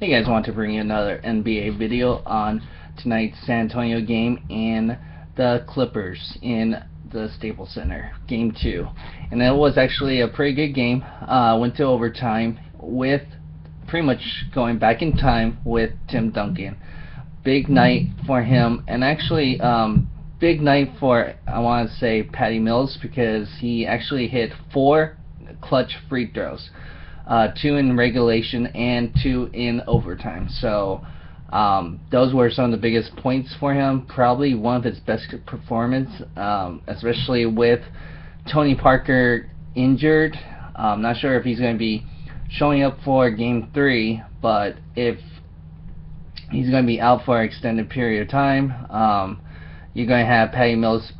Hey guys, I want to bring you another NBA video on tonight's San Antonio game and the Clippers in the Staples Center, Game 2. And it was actually a pretty good game. Went to overtime with pretty much going back in time with Tim Duncan. Big night for him, and actually big night for, I want to say, Patty Mills, because he actually hit 4 clutch free throws. 2 in regulation and 2 in overtime. So those were some of the biggest points for him. Probably one of his best performance, especially with Tony Parker injured. I'm not sure if he's going to be showing up for Game 3, but if he's going to be out for an extended period of time, you're going to have Patty Mills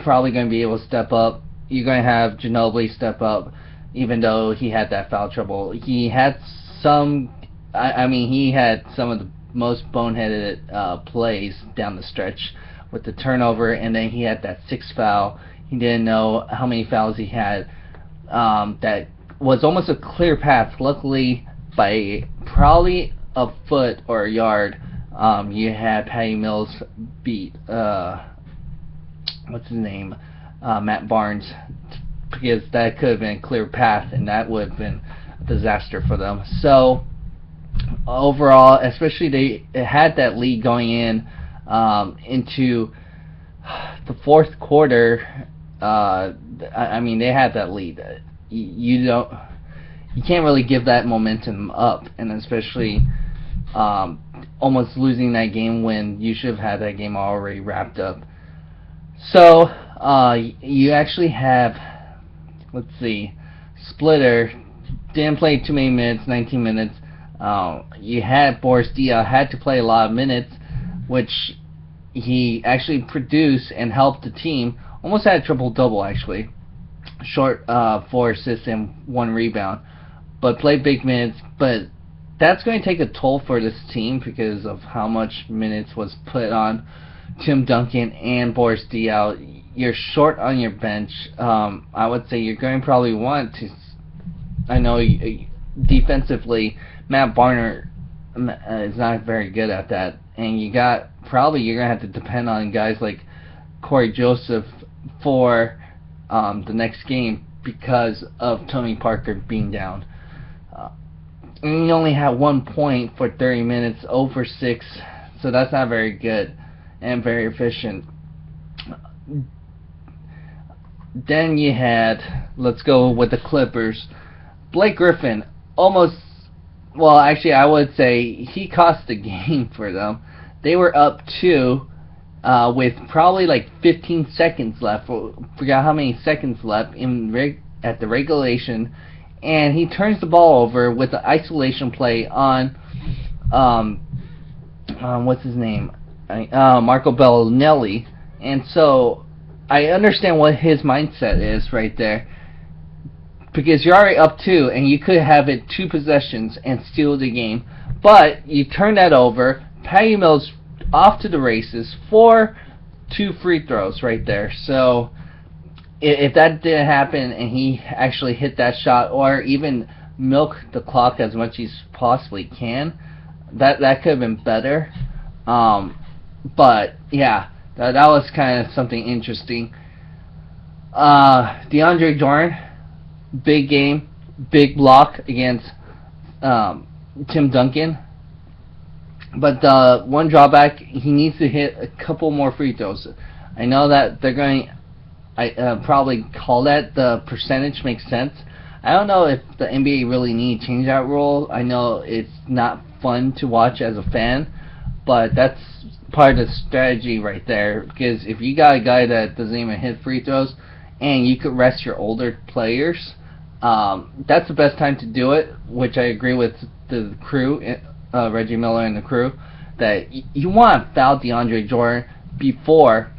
probably going to be able to step up. You're going to have Ginobili step up. Even though he had that foul trouble, he had some. He had some of the most boneheaded plays down the stretch with the turnover, and then he had that 6th foul. He didn't know how many fouls he had. That was almost a clear path. Luckily, by probably a foot or a yard, you had Patty Mills beat what's his name, Matt Barnes. Because that could have been a clear path, and that would have been a disaster for them. So overall, especially they had that lead going in into the 4th quarter. They had that lead. You can't really give that momentum up, and especially almost losing that game when you should have had that game already wrapped up. So you actually have, let's see, Splitter didn't play too many minutes, 19 minutes. You had Boris Diaw had to play a lot of minutes, which he actually produced and helped the team. Almost had a triple-double, actually. Short 4 assists and 1 rebound. But played big minutes. But that's going to take a toll for this team because of how much minutes was put on Tim Duncan and Boris Diaw. You're short on your bench. I would say you're going to probably want to. I know defensively, Matt Barner is not very good at that, and you're going to have to depend on guys like Corey Joseph for the next game because of Tony Parker being down. And you only have 1 point for 30 minutes, 0 for 6, so that's not very good and very efficient. Then you had, let's go with the Clippers. Blake Griffin I would say he cost the game for them. They were up 2 with probably like 15 seconds left. Forgot how many seconds left at the regulation, and he turns the ball over with the isolation play on what's his name, Marco Bellinelli, and so I understand what his mindset is right there, because you're already up 2 and you could have it 2 possessions and steal the game, but you turn that over. Patty Mills off to the races for 2 free throws right there. So if that didn't happen and he actually hit that shot or even milk the clock as much as he possibly can, that could have been better. But yeah. That was kind of something interesting. DeAndre Jordan, big game, big block against Tim Duncan. But the one drawback, he needs to hit a couple more free throws. I know that they're going to probably call that the percentage makes sense. I don't know if the NBA really need to change that rule. I know it's not fun to watch as a fan, but that's part of the strategy right there, because if you got a guy that doesn't even hit free throws and you could rest your older players, that's the best time to do it, which I agree with the crew, Reggie Miller and the crew, that you want to foul DeAndre Jordan before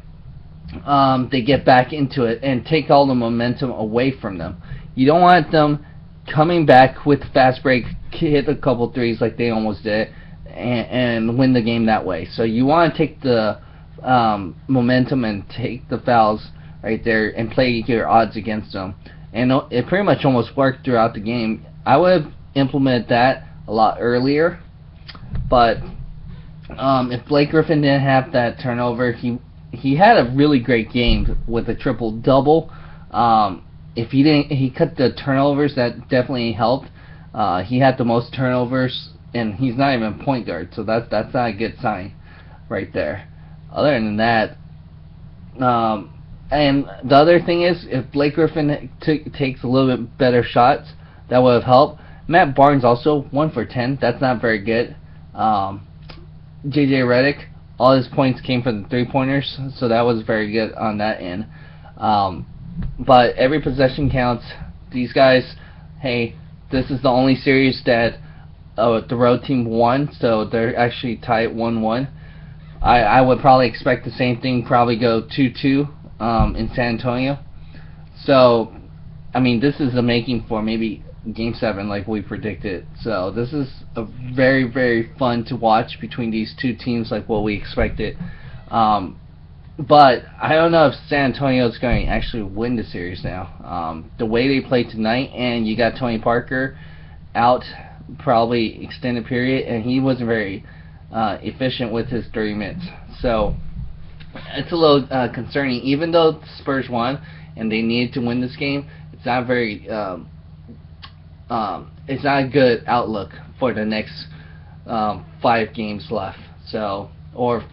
they get back into it and take all the momentum away from them. You don't want them coming back with fast break, hit a couple threes like they almost did, and win the game that way. So you want to take the momentum and take the fouls right there and play your odds against them. And it pretty much almost worked throughout the game. I would have implemented that a lot earlier. But if Blake Griffin didn't have that turnover, he had a really great game with a triple double. If he cut the turnovers, that definitely helped. He had the most turnovers, and he's not even a point guard, so that's not a good sign right there. Other than that, and the other thing is, if Blake Griffin takes a little bit better shots, that would have helped. Matt Barnes also 1 for 10. That's not very good. JJ Redick, all his points came from the 3-pointers, so that was very good on that end. But every possession counts. These guys, hey, this is the only series that the road team won, so they're actually tied 1-1. I would probably expect the same thing, probably go 2-2 in San Antonio. So, I mean, this is the making for maybe Game 7 like we predicted. So this is a very, very fun to watch between these two teams like what we expected. But I don't know if San Antonio is going to actually win the series now. The way they played tonight, and you got Tony Parker out probably extended period, and he wasn't very efficient with his 30 minutes. So it's a little concerning. Even though the Spurs won and they needed to win this game, it's not very it's not a good outlook for the next 5 games left. So, or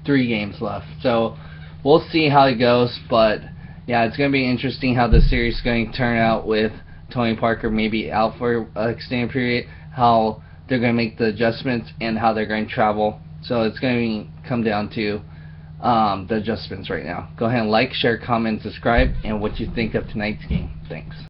3 games left. So we'll see how it goes. But yeah, it's going to be interesting how this series is going to turn out with Tony Parker maybe out for an extended period, how they're going to make the adjustments, and how they're going to travel. So it's going to come down to the adjustments right now. Go ahead and like, share, comment, subscribe, and what you think of tonight's game. Thanks.